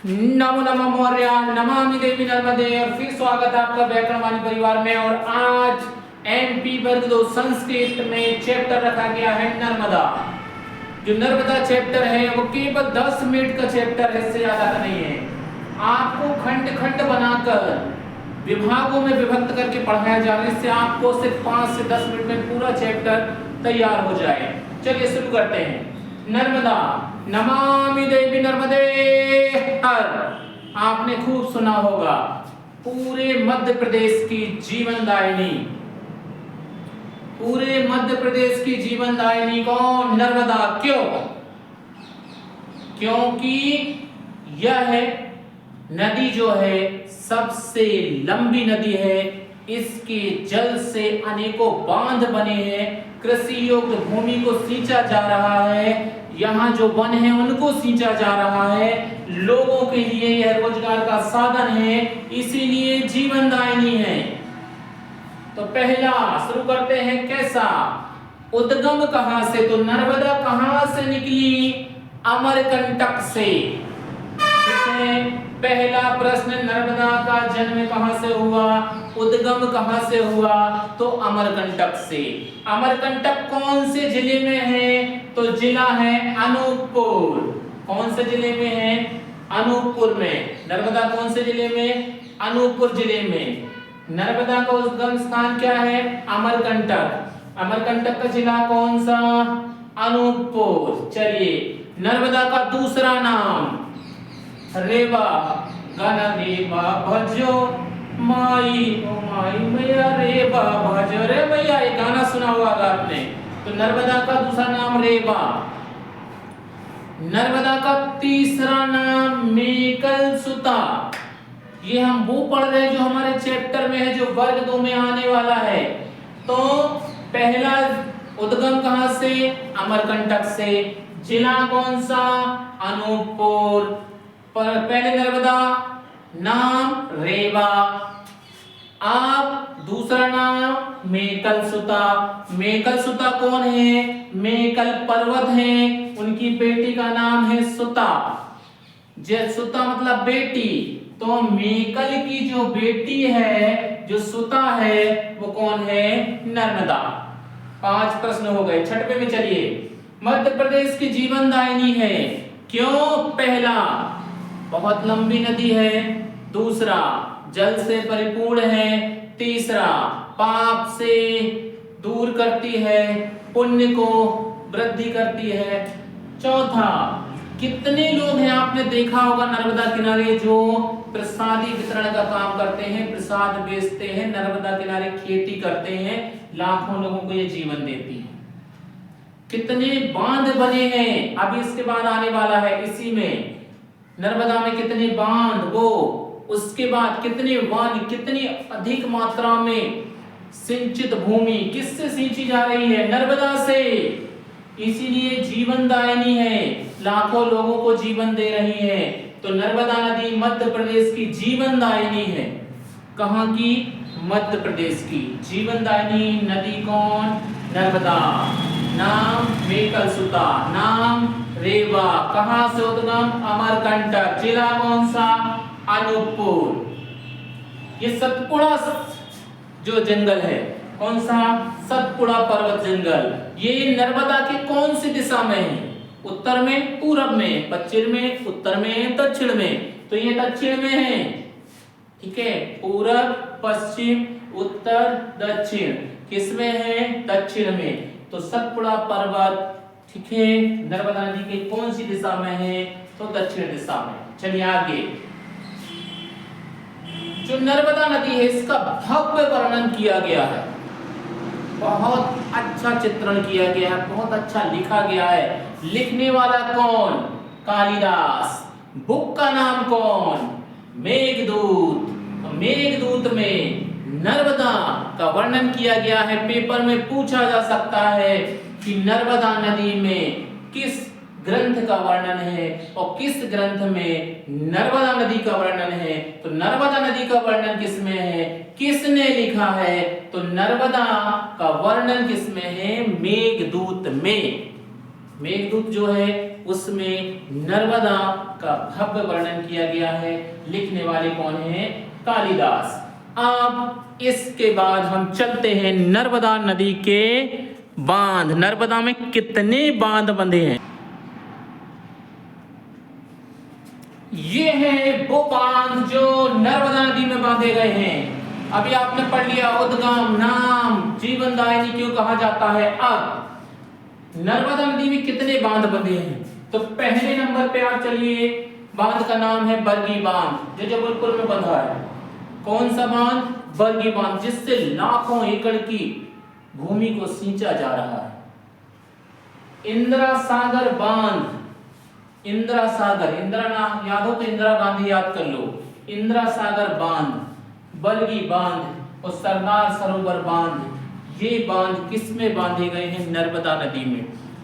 नमो नमः मौर्य नमामि देवी नर्मदे। और फिर स्वागत है आपका व्याकरण वाणी परिवार में। और आज एमपी वर्ग 2 संस्कृत में चैप्टर रखा गया है नर्मदा। जो नर्मदा चैप्टर है वो केवल 10 मिनट का चैप्टर है, इससे ज्यादा नहीं है। आपको खंड खंड बनाकर विभागों में विभक्त करके पढ़ाया जा रहा है, इससे आपको सिर्फ 5 से 10 मिनट में पूरा चैप्टर तैयार हो जाए। चलिए शुरू करते हैं। नर्मदा, नमामि देवी नर्मदे हर। आपने खूब सुना होगा, पूरे मध्य प्रदेश की जीवनदायिनी, पूरे मध्य प्रदेश की जीवनदायिनी कौन? नर्मदा। क्यों? क्योंकि यह नदी जो है सबसे लंबी नदी है। इसके जल से अनेकों बांध बने हैं, कृषि योग्य भूमि को सींचा जा रहा है, यहाँ जो वन है उनको सींचा जा रहा है, लोगों के लिए यह रोजगार का साधन है, इसीलिए जीवनदायिनी है। तो पहला शुरू करते हैं, कैसा? उद्गम कहां से? तो नर्मदा कहां से निकली? अमरकंटक से। पहला प्रश्न, नर्मदा का जन्म कहां से हुआ? उद्गम कहां से हुआ? तो अमरकंटक से। अमरकंटक कौन से जिले में है? तो जिला है अनूपपुर। कौन से जिले में है? अनूपपुर में। नर्मदा कौन से जिले में? अनूपपुर जिले में। नर्मदा का उद्गम स्थान क्या है? अमरकंटक। अमरकंटक का जिला कौन सा? अनूपपुर। चलिए, नर्मदा का दूसरा नाम रेवा। गाना रेवा भजो माई ओ माई मैया, रेवा भजो रे मैया, ये गाना सुना होगा आपने। तो नर्मदा का दूसरा नाम रेवा। नर्मदा का तीसरा नाम मेकल सुता। ये हम वो पढ़ रहे हैं जो हमारे चैप्टर में है, जो वर्ग 2 में आने वाला है। तो पहला उद्गम कहां से? अमरकंटक से। जिला कौन सा? अनूपपुर। पर पहले नर्मदा, नाम रेवा। आप दूसरा नाम मेकल सुता। मेकल सुता कौन है? मेकल पर्वत है, उनकी बेटी का नाम है सुता। सुता मतलब बेटी। तो मेकल की जो बेटी है, जो सुता है, वो कौन है? नर्मदा। 5 प्रश्न हो गए। छठवें में चलिए, मध्य प्रदेश की जीवनदायिनी है। क्यों? पहला, बहुत लंबी नदी है। दूसरा, जल से परिपूर्ण है। तीसरा, पाप से दूर करती है, पुण्य को वृद्धि करती है। चौथा, कितने लोग हैं आपने देखा होगा नर्मदा किनारे जो प्रसादी वितरण का काम करते हैं, प्रसाद बेचते हैं, नर्मदा किनारे खेती करते हैं, लाखों लोगों को ये जीवन देती है। कितने बांध बने हैं, अभी इसके बाद आने वाला है। इसी में नर्मदा में कितने बांध, वो उसके बाद कितने वन, कितनी अधिक मात्रा में सिंचित भूमि किससे सिंची जा रही है? नर्मदा से। इसीलिए जीवनदायिनी है, लाखों लोगों को जीवन दे रही है। तो नर्मदा नदी मध्य प्रदेश की जीवनदायिनी है। कहां की? मध्य प्रदेश की जीवनदायिनी नदी कौन? नर्मदा। नाम मेकल सुता, नाम रेवा। कहां से उद्गम? अमरकंटक। जिला कौन सा? अनूपपुर। ये सतपुड़ा जो जंगल है, कौन सा? सतपुड़ा पर्वत जंगल। ये नर्मदा की कौन सी दिशा में है? उत्तर में, पूरब में, पश्चिम में, उत्तर में, दक्षिण में। तो ये दक्षिण में है। ठीक है, पूरब, पश्चिम, उत्तर, दक्षिण। किसमें है? दक्षिण में। तो सतपुड़ा पर्वत, ठीक है, नर्मदा नदी की कौन सी दिशा में है? तो दक्षिण दिशा में। चलिए आगे, जो नर्मदा नदी है इसका भव्य वर्णन किया गया है, बहुत अच्छा चित्रण किया गया है, बहुत अच्छा लिखा गया है। लिखने वाला कौन? कालिदास। बुक का नाम कौन? मेघदूत। तो मेघदूत में नर्मदा का वर्णन किया गया है। पेपर में पूछा जा सकता है कि नर्मदा नदी में किस ग्रंथ का वर्णन है और किस ग्रंथ में नर्मदा नदी का वर्णन है। तो नर्मदा नदी का वर्णन किसमें है? किसने लिखा है? तो नर्मदा का वर्णन किसमें है? मेघदूत में। मेघदूत जो है उसमें नर्मदा का भव्य वर्णन किया गया है। लिखने वाले कौन है? कालिदास। अब इसके बाद हम चलते हैं नर्मदा नदी के बांध। नर्मदा में कितने बांध बंधे हैं? ये है वो बांध जो नर्मदा नदी में बांधे गए हैं। अभी आपने पढ़ लिया उद्गम, नाम, जीवनदायिनी क्यों कहा जाता है। अब नर्मदा नदी में कितने बांध बंधे हैं? तो पहले नंबर पे आप चलिए, बांध का नाम है बरगी बांध, जो जबलपुर में बंधा है। कौन सा बांध? बरगी बांध, जिससे लाखों एकड़ की भूमि को सींचा जा रहा है। इंदिरा सागर बांध, इंदिरा सागर, इंदिरा नाम याद हो तो इंदिरा गांधी याद कर लो। इंदिरा सागर बांध, बरगी बांध और सरदार सरोवर बांध, ये बांध किस में बांधे गए हैं? नर्मदा नदी में।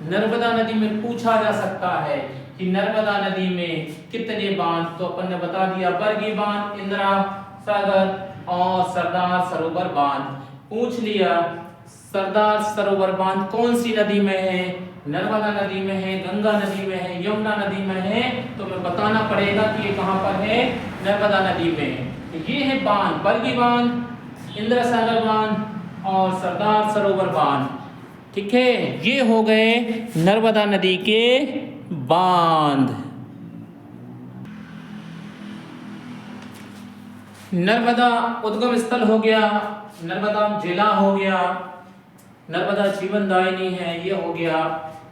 नर्मदा नदी में पूछा जा सकता है कि नर्मदा नदी में कितने बांध, तो अपन ने बता दिया बरगी बांध, इंदिरा सागर और सरदार सरोवर बांध। पूछ लिया सरदार सरोवर बांध कौन सी नदी में है? नर्मदा नदी में है, गंगा नदी में है, यमुना नदी में है, तो मैं बताना पड़ेगा कि ये कहां पर है? नर्मदा नदी में। ये है बांध, बरगी बांध, इंदिरा सागर बांध और सरदार सरोवर बांध। ठीक है, ये हो गए नर्मदा नदी के बांध। नर्मदा उद्गम स्थल हो गया, नर्मदा जिला हो गया, नर्मदा जीवनदायिनी है ये हो गया।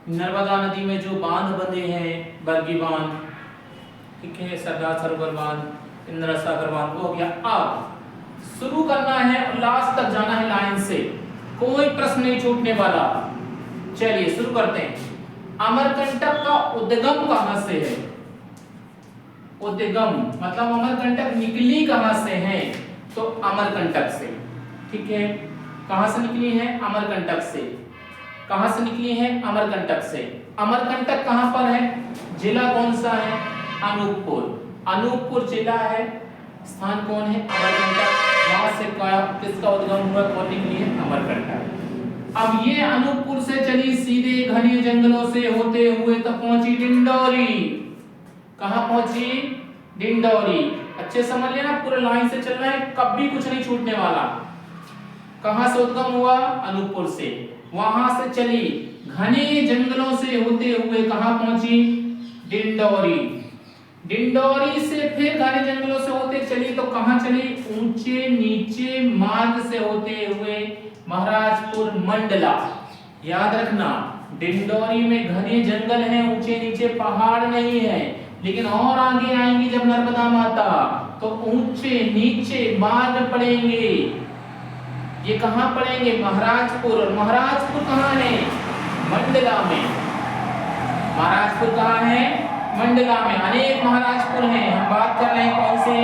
नर्मदा नदी में जो बांध बंधे हैं, बरगी बांध, ठीक है, सरदार सरोवर बांध, इंदिरा सागर बांध, वो हो गया। अब शुरू करना है और लास्ट तक जाना है लाइन से, कोई प्रश्न नहीं छूटने वाला। चलिए शुरू करते हैं। अमरकंटक का उद्गम कहां से है? उद्गम मतलब अमरकंटक निकली कहां से है? तो अमरकंटक से। ठीक है, कहां से निकली है? अमरकंटक से। कहां से निकली है? अमरकंटक से। अमरकंटक कहां पर है? जिला कौन सा है? अनूपपुर। अनूपपुर जिला है, स्थान कौन है? अमरकंटक। वहां से किसका उद्गम हुआ, कौन निकली है? अमरकंटक। अब ये अनूपपुर से चली सीधे घने जंगलों से होते हुए तक पहुंची डिंडोरी। कहां पहुंची? डिंडोरी। अच्छे समझ लेना, पूरे लाइन से चलना है, कभी कुछ नहीं छूटने वाला। कहां से उद्गम हुआ? अनूपपुर से। वहां से चली घने जंगलों से होते हुए कहां पहुंची? डिंडोरी। डिंडोरी से फिर घने जंगलों से होते चली तो कहां चली? ऊंचे नीचे मार्ग से होते हुए महाराजपुर मंडला। याद रखना, डिंडोरी में घने जंगल हैं, ऊंचे नीचे पहाड़ नहीं है, लेकिन और आगे आएंगी जब नर्मदा माता तो ऊंचे नीचे मार्ग पड़ेंगे। ये कहां पड़ेंगे? महाराजपुर। और महाराजपुर कहां है? मंडला में। महाराजपुर कहां है? मंडला में। अनेक महाराजपुर हैं, हम बात कर रहे हैं कौन से?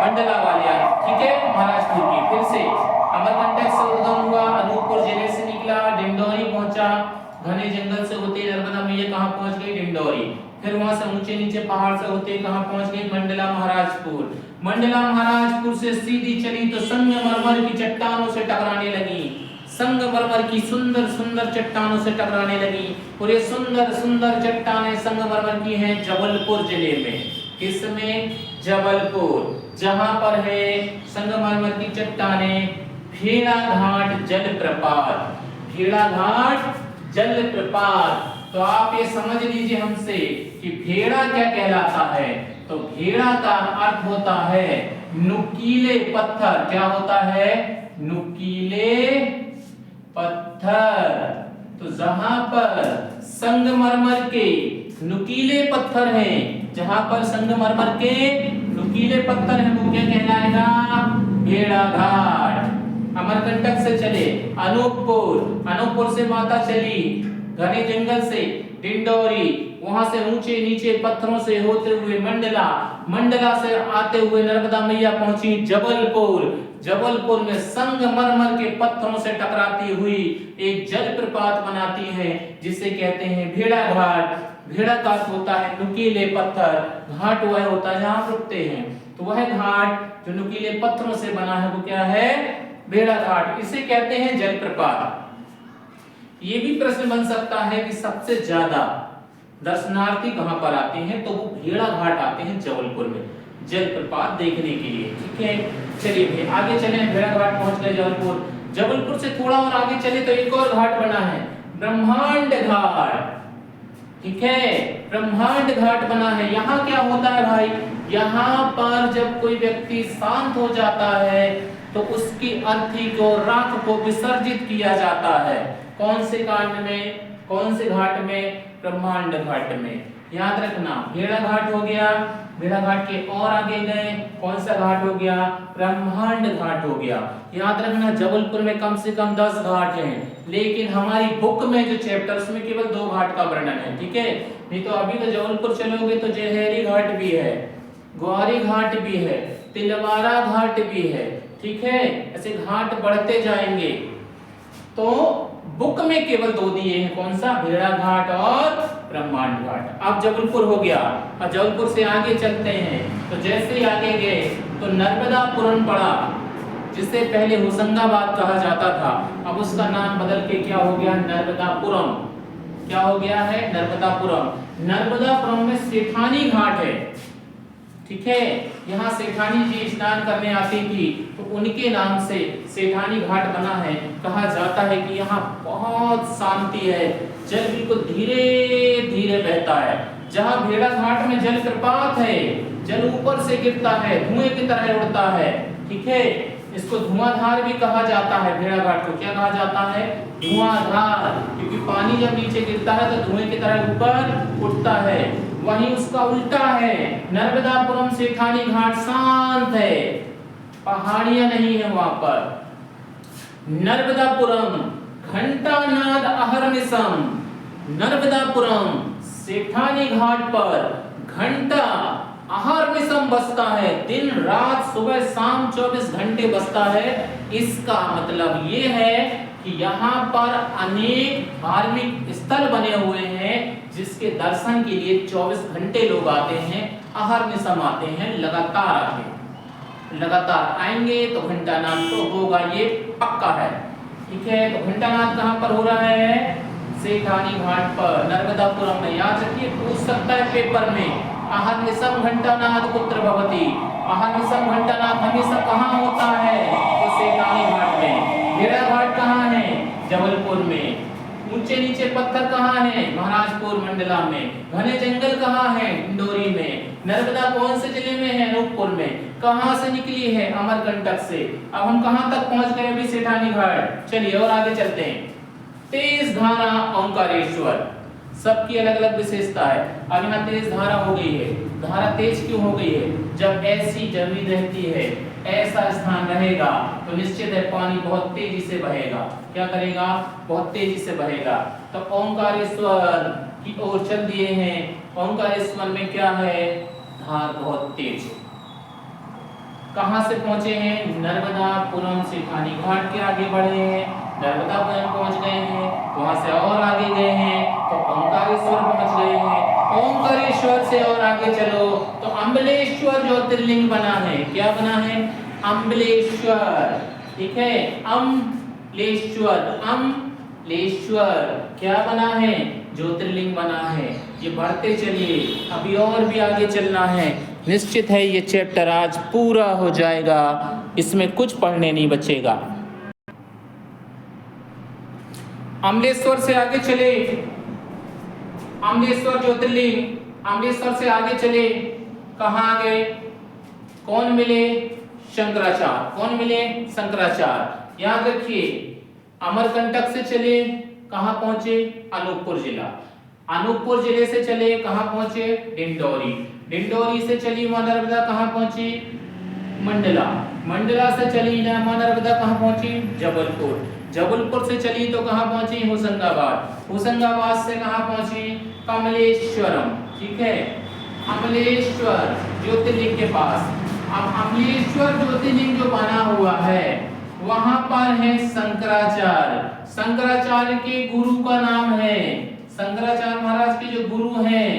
मंडला वाले। ठीक है, महाराजपुर की। फिर से अमरकंटक से उद्गम हुआ, अनूपपुर जिले से निकला, डिंडोरी पहुंचा, घने जंगल से होते नर्मदा मैया कहां पहुंच गई? डिंडोरी। फिर वहां से ऊंचे नीचे पहाड़ से होते कहां पहुंच गई? मंडला महाराजपुर। मंडला महाराजपुर से सीधी चली तो संगमरमर की चट्टानों से टकराने लगी। संगमरमर की सुंदर सुंदर चट्टानों से टकराने लगी, और ये सुंदर सुंदर चट्टानें संगमरमर की हैं जबलपुर जिले में। किसमें? जबलपुर। जहां पर है संगमरमर की चट्टानें? भेड़ाघाट जलप्रपात। भेड़ाघाट जलप्रपात। तो आप ये समझ लीजिए हमसे कि भेड़ा क्या कहलाता है। तो भेड़ा का अर्थ होता है नुकीले पत्थर। क्या होता है? नुकीले पत्थर। तो जहां पर संगमरमर के नुकीले पत्थर हैं, जहां पर संगमरमर के नुकीले पत्थर हैं, वो क्या कहलाएगा? भेड़ाघाट। अमरकंटक से चले अनूपपुर, अनूपपुर से माता चली घने जंगल से डिंडोरी, वहां से ऊंचे नीचे पत्थरों से होते हुए मंडला, मंडला से आते हुए नर्मदा मैया पहुंची जबलपुर। जबलपुर में संगमरमर के पत्थरों से टकराती हुई एक जलप्रपात बनाती है, जिसे कहते हैं भेड़ाघाट। भेड़ा का अर्थ होता है नुकीले पत्थर, घाट वह होता है जहां रुकते हैं। तो वह घाट जो नुकीले पत्थरों से बना है वो क्या है? भेड़ाघाट। इसे कहते हैं जलप्रपात। ये भी प्रश्न बन सकता है कि सबसे ज्यादा दर्शनार्थी कहाँ पर आते हैं, तो वो भेड़ा घाट आते हैं जबलपुर में जलप्रपात देखने के लिए। ठीक है, चलिए भाई आगे चले, भेड़ा घाट पहुंच गए जबलपुर। जबलपुर से थोड़ा और आगे चले तो एक और घाट बना है, ब्रह्मांड घाट। ठीक है, ब्रह्मांड घाट बना है। यहाँ क्या होता है भाई, यहाँ पर जब कोई व्यक्ति शांत हो जाता है तो उसकी अर्थी को, राख को विसर्जित किया जाता है। कौन से कांड में, कौन से घाट में, ब्रह्मांड घाट में। याद रखना, भेड़ा घाट हो गया, भेड़ा घाट के और आगे गए, कौन सा घाट हो गया, ब्रह्मांड घाट हो गया। याद रखना जबलपुर में कम से कम 10 घाट हैं, लेकिन हमारी बुक में जो चैप्टर उसमें केवल 2 घाट का वर्णन है। ठीक है, नहीं तो अभी तो जबलपुर चलोगे तो जहेरी घाट भी है, ग्वारी घाट भी है, तिलवारा घाट भी है। ठीक है, ऐसे घाट बढ़ते जाएंगे। तो बुक में केवल 2 दिए हैं, कौन सा, भेड़ा घाट और ब्रह्मांड घाट। अब जबलपुर हो गया, अब जबलपुर से आगे चलते हैं। तो जैसे ही आगे गए तो नर्मदापुरम पड़ा, जिसे पहले होशंगाबाद कहा जाता था, अब उसका नाम बदल के क्या हो गया, नर्मदापुरम। क्या हो गया है, नर्मदापुरम। नर्मदापुरम में सेठानी घाट है। ठीक है, यहाँ सेठानी जी स्नान करने आती थी, तो उनके नाम से सेठानी घाट बना है। कहा जाता है कि यहाँ बहुत शांति है, जल बिल्कुल धीरे धीरे बहता है। जहाँ भेड़ा घाट में जलप्रपात है, जल ऊपर से गिरता है, धुएं की तरह उड़ता है। ठीक है, इसको धुआंधार भी कहा जाता है। भेड़ा घाट को क्या कहा जाता है, धुआंधार, क्योंकि पानी जब नीचे गिरता है तो धुएं की तरह ऊपर उठता है। वहीं उसका उल्टा है, नर्मदापुरम सेठानी घाट शांत है, पहाड़ियां नहीं है वहां पर। नर्मदापुरम घंटानाद अहर्निशम, नर्मदापुरम सेठानी घाट पर घंटा अहर्निशम बजता है, दिन रात सुबह शाम 24 घंटे बजता है। इसका मतलब ये है कि यहाँ पर अनेक धार्मिक स्थल बने हुए हैं, जिसके दर्शन के लिए 24 घंटे लोग आते हैं, अहर्निशम आते हैं, लगातार आते हैं। लगातार आएंगे तो घंटानाद तो होगा, ये पक्का है। ठीक है, तो घंटानाद कहाँ पर हो रहा है, सेठानी घाट पर, नर्मदापुरम में। याद रखिए, पूछ सकता है पेपर में, अहर्निशम घंटानाद कुत्र भवति, अहर्निशम घंटानाद हमेशा कहाँ होता है, तो सेठानी घाट में। भेड़ा घाट कहाँ है, जबलपुर में। ऊंचे नीचे पत्थर कहाँ है, महाराजपुर मंडला में। घने जंगल कहाँ है, इंदौरी में। नर्मदा कौन से जिले में है, अनूपपुर में। कहाँ से निकली है, अमरकंटक से। अब हम कहाँ तक पहुंच गए अभी, सेठानी घाट। चलिए और आगे चलते हैं। तेज धारा ओंकारेश्वर, सबकी अलग अलग विशेषता है। अब यहाँ तेज धारा हो गई है, धारा तेज क्यों हो गई है, जब ऐसी जमीन रहती है, ऐसा स्थान रहेगा तो निश्चित है पानी बहुत तेजी से बहेगा। क्या करेगा, बहुत तेजी से बहेगा। तो ओंकारेश्वर की ओर चल दिए हैं। ओंकारेश्वर में क्या है, धार बहुत तेज है। कहां से पहुंचे हैं, नर्मदापुरम सेठानी घाट के आगे बढ़े हैं, नर्मदापुरम पहुंच गए हैं, वहां से और आगे गए हैं तो ओंकारेश्वर पहुंच गए हैं। ओंकारेश्वर से और आगे चलो तो अम्बलेश्वर ज्योतिर्लिंग बना है। क्या बना है, अम्बलेश्वर। ठीक है, अम्बलेश्वर, अम्बलेश्वर क्या बना है, ज्योतिर्लिंग बना है। ये बढ़ते चलिए, अभी और भी आगे चलना है। निश्चित है ये चैप्टर आज पूरा हो जाएगा, इसमें कुछ पढ़ने नहीं बचेगा। अम्बलेश्वर से आगे चले, अम्बलेश्वर ज्योतिर्लिंग। अम्बलेश्वर से आगे चले, कहाँ आ गए, कौन मिले, शंकराचार्य। कौन मिले, शंकराचार्य। याद रखिए, अमरकंटक से चले, कहाँ पहुंचे, अनूपपुर जिला। अनूपपुर जिले से चले, कहाँ पहुंचे, डिंडौरी। डिंडौरी से चली मां नर्मदा, कहाँ पहुंची, मंडला। मंडला से चली मां नर्मदा, कहाँ पहुंची, जबलपुर। जबलपुर से चली तो कहाँ पहुंची, होशंगाबाद। होशंगाबाद से कहाँ पहुंची, कमलेश्वरम। ठीक है, अमलेश्वर ज्योतिर्लिंग के पास। अब अमलेश्वर ज्योतिर्लिंग जो बना हुआ है, वहां पर है शंकराचार्य। शंकराचार्य के गुरु का नाम है, शंकराचार्य महाराज के जो गुरु हैं,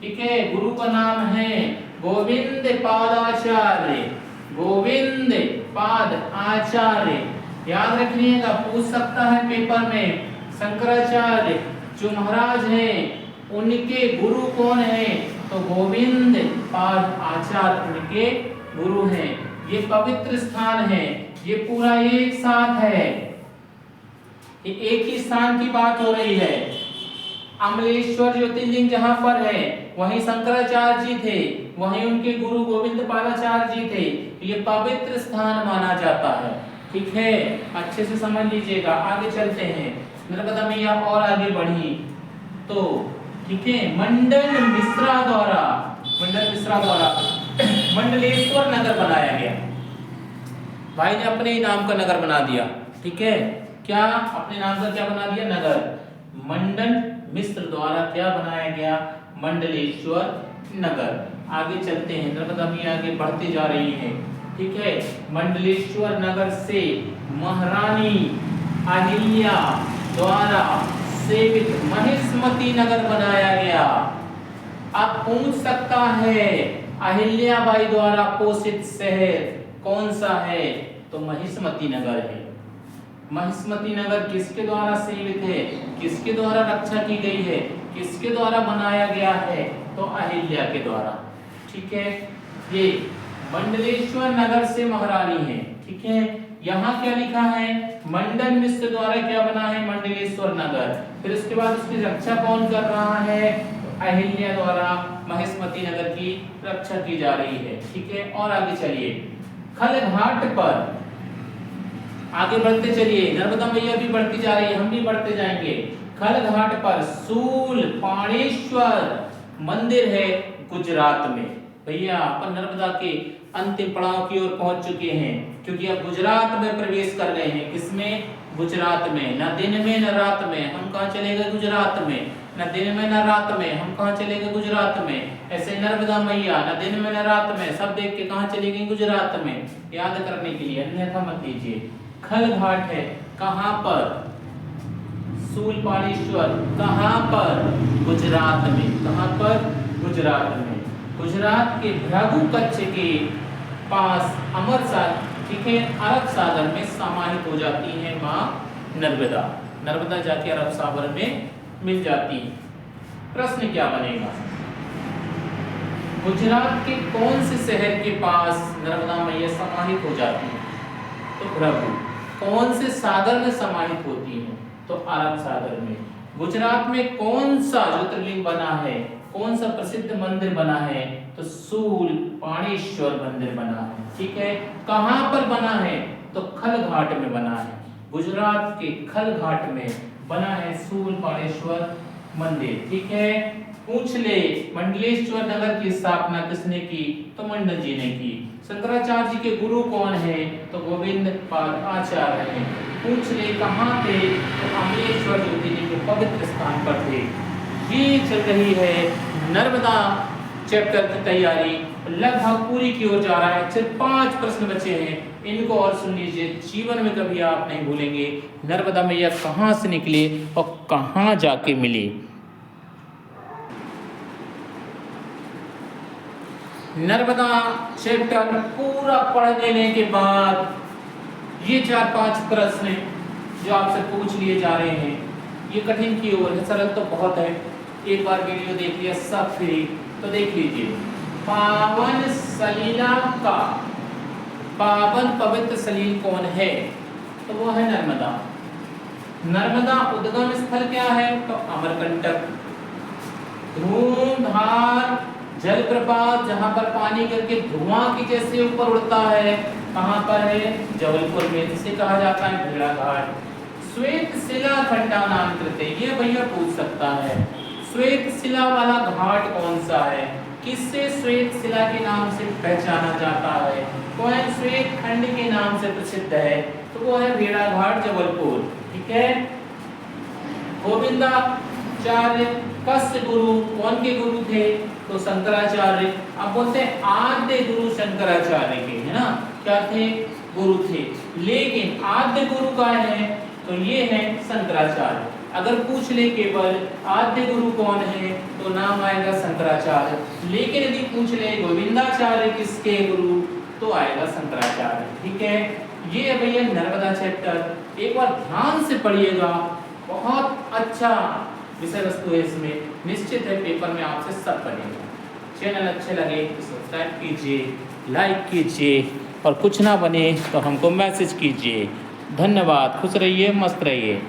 ठीक है, गुरु का नाम है गोविंद पादाचार्य। गोविंद पाद आचार्य, याद रखिएगा, पूछ सकता है पेपर में। शंकराचार्य जो महाराज हैं, उनके गुरु कौन है? तो गोविंद पाद आचार्य उनके गुरु हैं। ये पवित्र स्थान है, ये पूरा एक साथ है, ये एक ही स्थान की बात हो रही है। अमलेश्वर ज्योतिर्लिंग जहां पर है वहीं शंकराचार्य जी थे, वहीं उनके गुरु गोविंद पादाचार्य जी थे। ये पवित्र स्थान माना जाता है। ठीक है, अच्छे से समझ लीजिएगा। आगे चलते हैं। नर्मदा मैया और आगे बढ़ी तो ठीक है, मंडल मिश्रा द्वारा मंडलेश्वर नगर बनाया गया। भाई ने अपने ही नाम का नगर बना दिया। ठीक है, क्या अपने नाम का क्या बना दिया? नगर। मंडल मिश्र द्वारा क्या बनाया गया? मंडलेश्वर नगर। आगे चलते हैं, नर्मदा मैया आगे बढ़ते जा रही है। ठीक है, मंडलेश्वर नगर से महारानी अहिल्या द्वारा सेवित महिष्मती नगर बनाया गया। आप पूछ सकता है अहिल्याबाई द्वारा पोषित शहर कौन सा है? तो महिष्मती नगर है। महिष्मती नगर किसके द्वारा सेवित है? किसके द्वारा रक्षा की गई है? किसके द्वारा बनाया गया है? तो अहिल्या के द्वारा। ठीक है, ये मंडलेश्वर नगर से महारानी है। ठीक है, यहाँ क्या लिखा है? मंडल मिश्र द्वारा क्या बना है? मंडलेश्वर नगर। फिर उसके बाद उसकी रक्षा कौन कर रहा है? तो अहिल्या द्वारा महिष्मती नगर की रक्षा की जा रही है। ठीक है, और आगे चलिए। खल घाट पर आगे बढ़ते चलिए, नर्मदा मैया भी बढ़ती जा रही है, हम भी बढ़ते जाएंगे। खल घाट पर शूल पाणेश्वर मंदिर है गुजरात में। भैया अपन नर्मदा के अंतिम पड़ाव की ओर पहुंच चुके हैं, क्योंकि अब गुजरात में प्रवेश कर रहे हैं। किसमें? गुजरात में। न दिन में न रात में हम कहाँ चले गए? गुजरात में। न दिन में न रात में हम कहाँ चले गए? गुजरात में। ऐसे नर्मदा मैया न दिन में न रात में सब देख के कहाँ चली गई? गुजरात में। याद करने के लिए, अन्यथा मत लीजिए। खल घाट है कहाँ पर? शूलपाणेश्वर कहाँ पर? गुजरात में। कहाँ पर? गुजरात में। गुजरात के भृगु कच्छ के पास अमरसागर, ठीक है, अरब सागर में समाहित हो जाती है माँ नर्मदा। नर्मदा जाके अरब सागर में मिल जाती है। प्रश्न क्या बनेगा? गुजरात के कौन से शहर के पास नर्मदा मैया समाहित हो जाती है? तो भृगु। कौन से सागर में समाहित होती है? तो अरब सागर में। गुजरात में कौन सा ज्योतिर्लिंग बना है? कौन सा प्रसिद्ध मंदिर बना है? तो शूल पाणेश्वर मंदिर बना है। ठीक है, कहां पर बना है? तो खल घाट में बना है। गुजरात के खल घाट में बना है शूल पाणेश्वर मंदिर। ठीक है, पूछ ले मंडलेश्वर नगर की स्थापना किसने की? तो मंडल जी ने की। शंकराचार्य जी के गुरु कौन है? तो गोविंद पाद आचार्य हैं। पूछ ले कहाँ थे? तो अमलेश्वर ज्योतिर्लिंग के पवित्र स्थान पर थे। ये चल रही है नर्मदा चैप्टर की तैयारी, लगभग पूरी की ओर जा रहा है। सिर्फ 5 प्रश्न बचे हैं, इनको और सुन लीजिए। जीवन में कभी आप नहीं भूलेंगे नर्मदा मैया कहाँ से निकली और कहाँ जाके मिली। नर्मदा चैप्टर पूरा पढ़ लेने के बाद ये 4-5 प्रश्न जो आपसे पूछ लिए जा रहे हैं, ये कठिन की ओर है, सरल तो बहुत है। एक बार वीडियो देख लिया सब फ्री, तो देख लीजिए। पावन सलीला का पावन पवित्र सलील कौन है? तो वो है नर्मदा। नर्मदा उद्गम स्थल क्या है? तो अमरकंटक। धूमधार जलप्रपात जहां पर पानी करके धुआं की जैसे ऊपर उड़ता है, कहां पर है? जबलपुर में, जिसे कहा जाता है भेड़ाघाट। श्वेत शिला खंडानांतरित, ये भैया पूछ सकता है श्वेत शिला वाला घाट कौन सा है? किससे श्वेत शिला के नाम से पहचाना जाता है? कौन श्वेत खंड के नाम से प्रसिद्ध है? तो वो है भेड़ाघाट जबलपुर। ठीक है, गोविंदाचार्य कस्य गुरु, कौन के गुरु थे? तो शंकराचार्य। अब बोलते हैं आद्य गुरु शंकराचार्य के, है ना, क्या थे? गुरु थे। लेकिन आद्य गुरु का है तो ये है शंकराचार्य। अगर पूछ ले केवल आद्य गुरु कौन है तो नाम आएगा शंकराचार्य। लेकिन यदि पूछ ले गोविंदाचार्य किसके गुरु तो आएगा शंकराचार्य। ठीक है, ये है भैया नर्मदा चैप्टर। एक बार ध्यान से पढ़िएगा, बहुत अच्छा विषय वस्तु है इसमें, निश्चित है पेपर में आपसे सब बनेगा। चैनल अच्छे लगे तो सब्सक्राइब कीजिए, लाइक कीजिए, और कुछ ना बने तो हमको मैसेज कीजिए। धन्यवाद, खुश रहिए, मस्त रहिए।